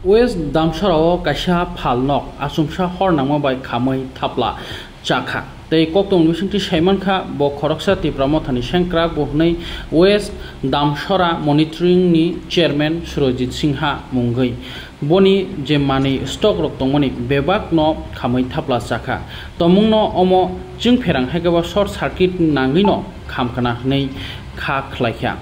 West Damsharao Kasha Palnok Asumsha Hornama by Kamai Tapla Chaka. They Kokton Mission Shaimanka Bo Koroksa Tipramotani Shankra Bohnay West Damshara Monitoring Ni Chairman Surojit Singha Mungai Boni Jemani Stock Roktomoni Bebak no Kamai Tapla Chaka Tomungno Omo Jingperang Hagawa Short Circuit Nangino Kamkana Nei Ka Klaika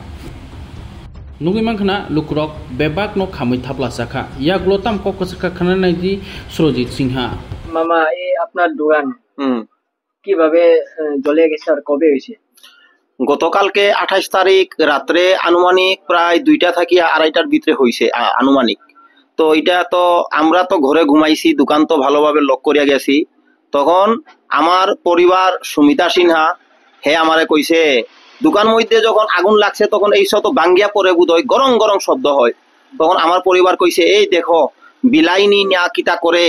Nugimankana Lukrok Bebak no Kamai Tapla Chaka Yaglotam Kokosaka Kananaji Surojit Singha মামা এই আপনার দোকান কিভাবে জ্বলে গেছে আর কবে হয়েছে? গতকালকে 28 তারিখ রাত্রে আনুমানিক প্রায় 2টা থেকে 2:30টার ভিতরে হয়েছে আনুমানিক। তো এটা তো আমরা তো ঘরে ঘুমাইছি, দোকান তো ভালোভাবে লক করিয়া গেছি। তখন আমার পরিবার সুমিতা সিনহা হে আমারে কইছে দোকান মধ্যে যখন আগুন লাগছে তখন এই শত ভাঙ্গিয়া পড়ে বুধই গরম গরম শব্দ হয়। তখন আমার পরিবার কইছে এই দেখো বিলাইনি না কিতা করে।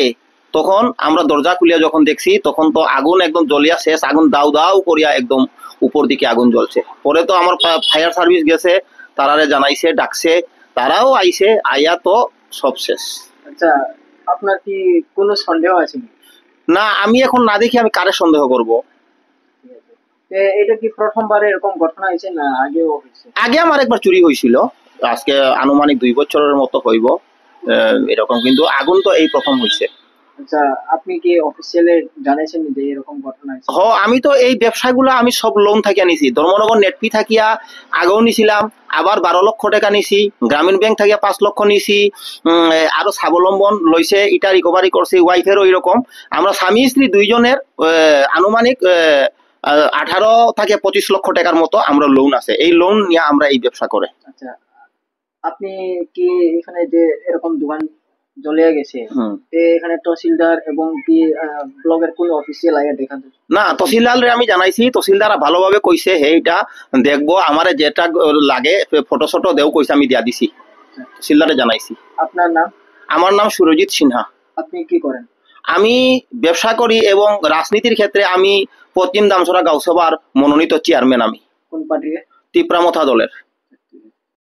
তখন আমরা দরজা খুলিয়া যখন দেখছি তখন তো আগুন একদম জ্বলিয়া শেষ, আগুন দাউ দাউ করিয়া একদম উপর দিকে আগুন জ্বলছে। পরে তো আমার ফায়ার সার্ভিস গেছে, তারারে জানাইছে, ডাকছে, তারাও আইছে, আইয়া তো সব শেষ। আচ্ছা, আপনার কি কোনো সন্দেহ আছে? না, আমি এখন না দেখি আমি কারে সন্দেহ করব। এটা কি প্রথমবার এরকম ঘটনা হয়েছে না আগেও হয়েছে? আগে আমার একবার চুরি হয়েছিল, আজকে আনুমানিক 2 বছরের মতো হইব এরকম, কিন্তু আগুন তো এই প্রথম হয়েছে। আচ্ছা, আপনি কি অফিসিয়ালি জানাইছেন যে এরকম ঘটনা হয়েছে? আমি তো এই ব্যবসাগুলো আমি সব লোন থাকিয়া নিছি, ধর্মনগর নেটপি থাকিয়া আগেও নিছিলাম, আবার 12 লক্ষ টাকা নিছি, গ্রামীণ ব্যাংক থাকিয়া 5 লক্ষ নিছি, আরো স্বাবলম্বন লইছে, এটা রিকভারি করছি, ওয়াইফেরও এরকম। আমরা স্বামী স্ত্রী দুইজনের আনুমানিক 18 থেকে 25 লক্ষ টাকার মতো আমরা লোন আছে, এই লোন নিয়ে আমরা এই ব্যবসা করে। আচ্ছা, আপনি কি এখানে যে এরকম দোকান জ্বলে গেছে এখানে তহসিলদার এবং কি ব্লকের কোন অফিসিয়াল আইয়া দেখা? না, তহসিলদারে আমি জানাইছি, তহসিলদার ভালোভাবে কইছে হে এটা দেখবো, আমারে যেটা লাগে ফটো শটো দেও কইছে, আমি দিয়া দিছি, তহসিলদারে জানাইছি। আপনার নাম? আমার নাম সুরজিৎ সিনহা। আপনি কি করেন? আমি ব্যবসা করি এবং রাজনীতির ক্ষেত্রে আমি পশ্চিম দামছড়া গাঁওসভার মনোনীত চেয়ারম্যান। আমি কোন পার্টির? তিপ্রামথা দলের।